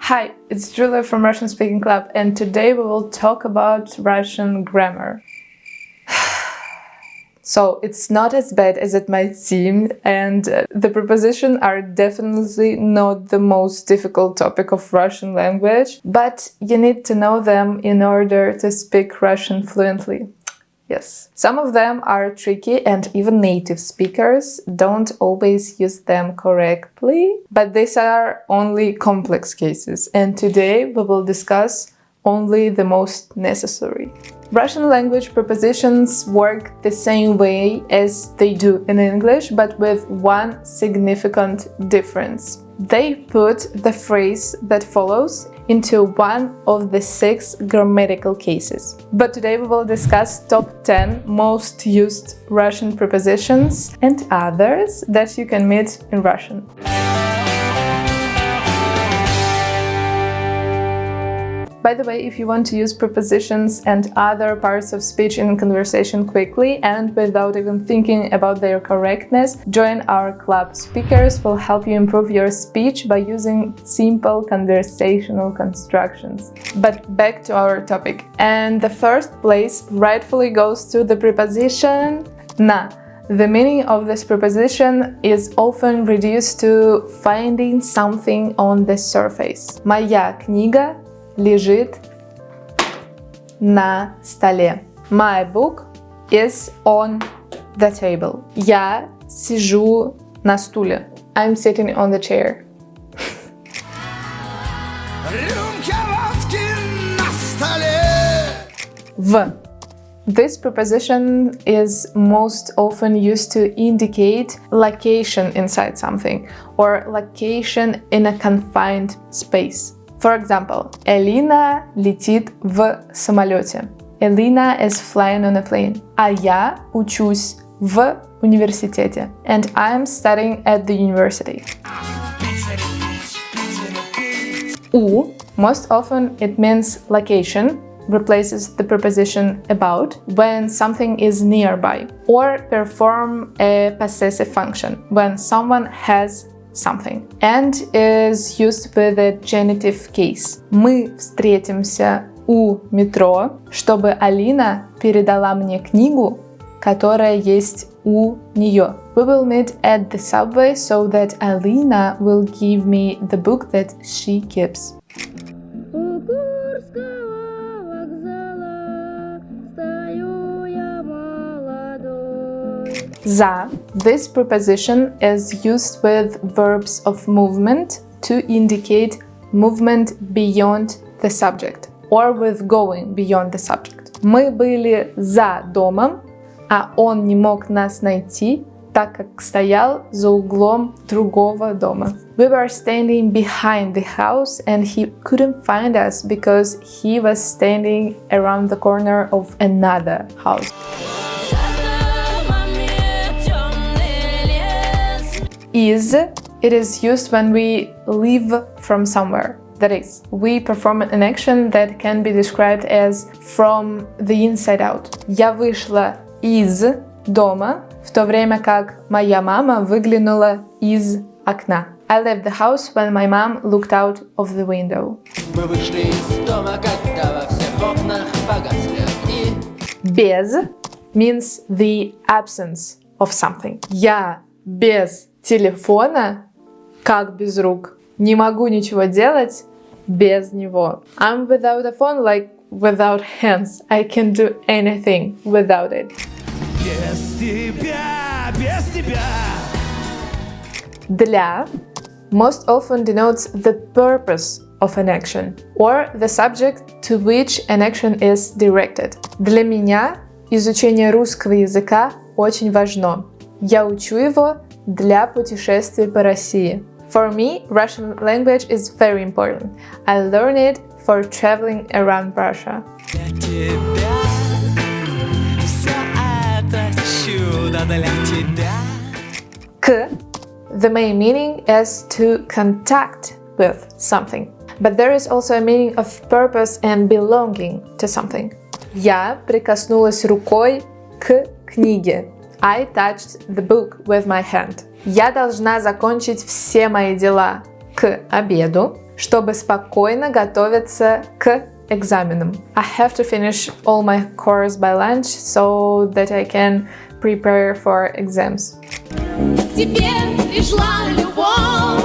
Hi, it's Julia from Russian Speaking Club, and today we will talk about Russian grammar. So it's not as bad as it might seem, and the prepositions are definitely not the most difficult topic of Russian language, but you need to know them in order to speak Russian fluently. Yes. Some of them are tricky and even native speakers don't always use them correctly, but these are only complex cases, and today we will discuss only the most necessary. Russian language prepositions work the same way as they do in English, but with one significant difference. They put the phrase that follows into one of the 6 grammatical cases. But today we will discuss top 10 most used Russian prepositions and others that you can meet in Russian. By the way, if you want to use prepositions and other parts of speech in conversation quickly and without even thinking about their correctness, join our club. Speakers will help you improve your speech by using simple conversational constructions. But back to our topic. And the first place rightfully goes to the preposition na. The meaning of this preposition is often reduced to finding something on the surface. Моя книга лежит на столе. My book is on the table. Я сижу на стуле. I'm sitting on the chair. В. This preposition is most often used to indicate location inside something or location in a confined space. For example, Элина летит в самолете. Elena is flying on a plane. А я учусь в университете. And I'm studying at the university. У. Most often it means location, replaces the preposition about when something is nearby, or perform a possessive function when someone has something, and is used with a genitive case. Мы встретимся у метро, чтобы Алина передала мне книгу, которая есть у нее. We will meet at the subway so that Alina will give me the book that she keeps. За. This preposition is used with verbs of movement to indicate movement beyond the subject or with going beyond the subject. Мы были за домом, а он не мог нас найти, так как стоял за углом другого дома. We were standing behind the house and he couldn't find us because he was standing around the corner of another house. Is. It is used when we leave from somewhere. That is, we perform an action that can be described as from the inside out. Я вышла из дома, в то время как моя мама выглянула из окна. I left the house when my mom looked out of the window. Мы вышли из дома, когда во всех окнах погасли огни. Без means the absence of something. Я без телефона, как без рук. Не могу ничего делать без него. I'm without a phone like without hands. I can do anything without it. Без тебя, без тебя. Для most often denotes the purpose of an action or the subject to which an action is directed. Для меня изучение русского языка очень важно. Я учу его для путешествий по России. For me, Russian language is very important. I learn it for traveling around Russia. Для тебя все это чудо для тебя. К. The main meaning is to contact with something. But there is also a meaning of purpose and belonging to something. Я прикоснулась рукой к книге. I touched the book with my hand. Я должна закончить все мои дела к обеду. чтобы спокойно готовиться к экзаменам. I have to finish all my course by lunch so that I can prepare for exams. Тебе пришла любовь.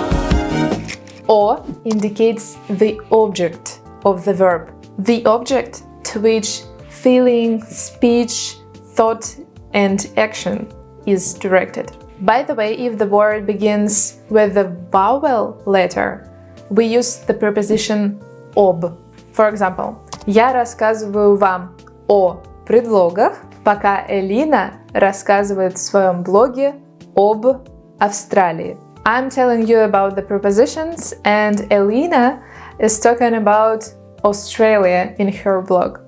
O indicates the object of the verb. The object to which feeling, speech, thought, and action is directed. By the way, if the word begins with the vowel letter, we use the preposition об. For example, я рассказываю вам о предлогах, пока Элина рассказывает в своем блоге об Австралии. I'm telling you about the prepositions, and Elena is talking about Australia in her blog.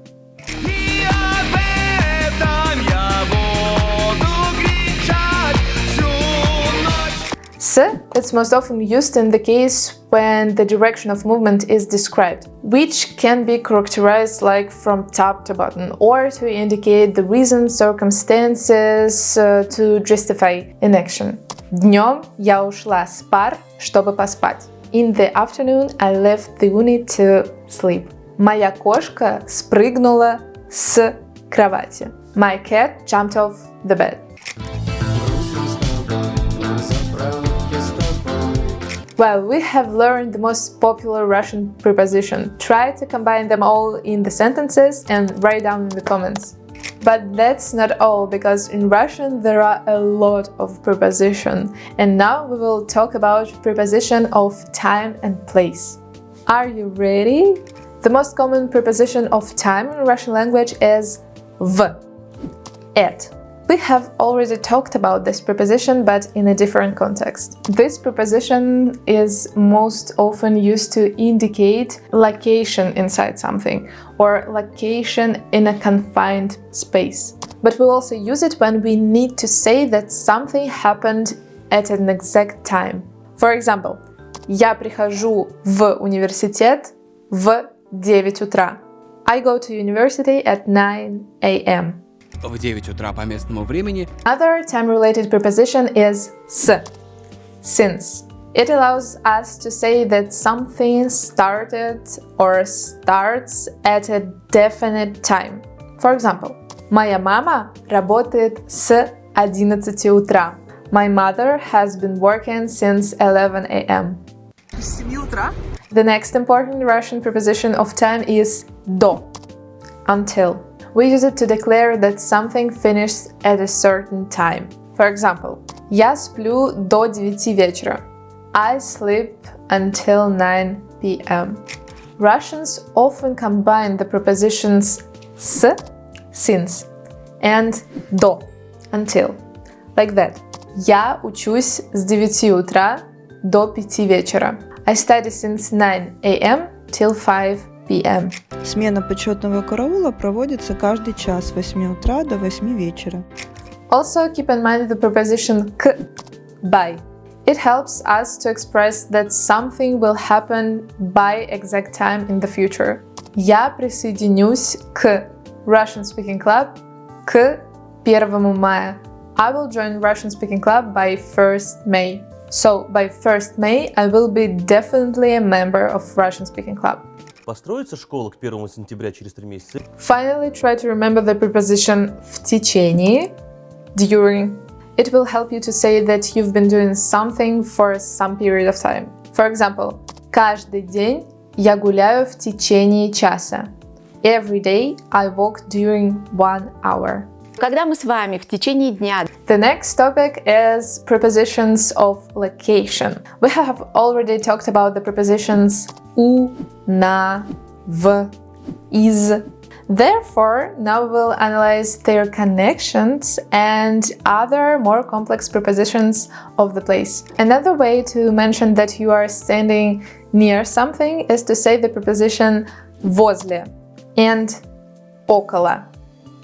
S is most often used in the case when the direction of movement is described, which can be characterized like from top to bottom, or to indicate the reasons, circumstances, to justify an action. Днем я ушла с пар, чтобы поспать. In the afternoon, I left the unit to sleep. Моя кошка спрыгнула с кровати. My cat jumped off the bed. Well, we have learned the most popular Russian preposition. Try to combine them all in the sentences and write down in the comments. But that's not all, because in Russian there are a lot of prepositions. And now we will talk about preposition of time and place. Are you ready? The most common preposition of time in Russian language is v, at. We have already talked about this preposition, but in a different context. This preposition is most often used to indicate location inside something, or location in a confined space. But we also use it when we need to say that something happened at an exact time. For example, я прихожу в университет в 9 утра. I go to university at 9 a.m. В 9 утра по местному времени. Another time-related preposition is s, since. It allows us to say that something started or starts at a definite time. For example, моя мама работает с 11 утра. My mother has been working since 11 a.m. С 7 утра? The next important Russian preposition of time is до, until. We use it to declare that something finished at a certain time. For example, я сплю до 9 вечера. I sleep until 9 p.m. Russians often combine the prepositions с, since, and до, until. Like that. Я учусь с 9 утра до 5 вечера. I study since 9 a.m. till 5 p.m. Смена почетного караула проводится каждый час с 8 утра до 8 вечера. Also keep in mind the preposition к, by. It helps us to express that something will happen by exact time in the future. Я присоединюсь к Russian Speaking Club к 1 мая. I will join Russian Speaking Club by 1st May. So, by 1st May, I will be definitely a member of Russian Speaking Club. Построится школа к 1 сентября через 3 месяца. Finally, try to remember the preposition в течении, during. It will help you to say that you've been doing something for some period of time. For example, каждый день я гуляю в течение часа. Every day I walk during 1 hour. Когда мы с вами в течение дня. The next topic is prepositions of location. We have already talked about the prepositions у, на, в, из. Therefore, now we'll analyze their connections and other more complex prepositions of the place. Another way to mention that you are standing near something is to say the preposition возле and около,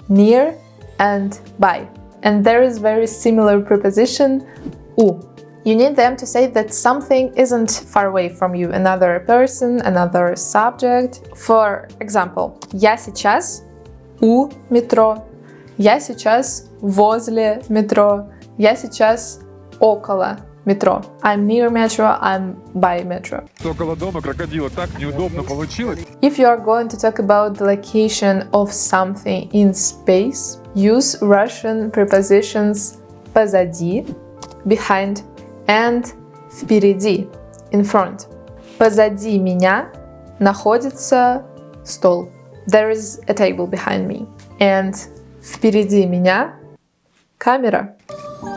near and by. And there is very similar preposition у. You need them to say that something isn't far away from you, another person, another subject. For example, я сейчас у метро, я сейчас возле метро, я сейчас около Metro. I'm near metro, I'm by metro. Около дома крокодила так неудобно получилось. If you are going to talk about the location of something in space, use Russian prepositions позади, behind, and впереди, in front. Позади меня находится стол. There is a table behind me. And впереди меня камера.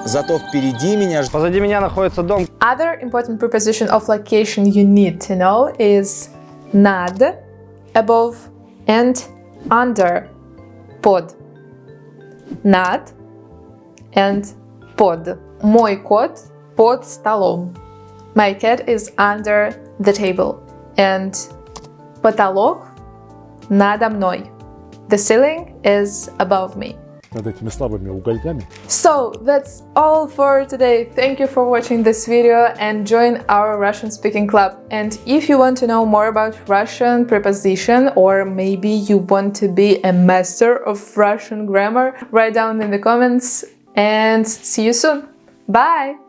Зато впереди меня... Позади меня находится дом. Other important preposition of location you need to know is над, above, and under, под. Над and под. Мой кот под столом. My cat is under the table. And потолок надо мной. The ceiling is above me. Над этими слабыми угольями. So that's all for today. Thank you for watching this video and join our Russian speaking club. And if you want to know more about Russian preposition, or maybe you want to be a master of Russian grammar, write down in the comments and see you soon. Bye!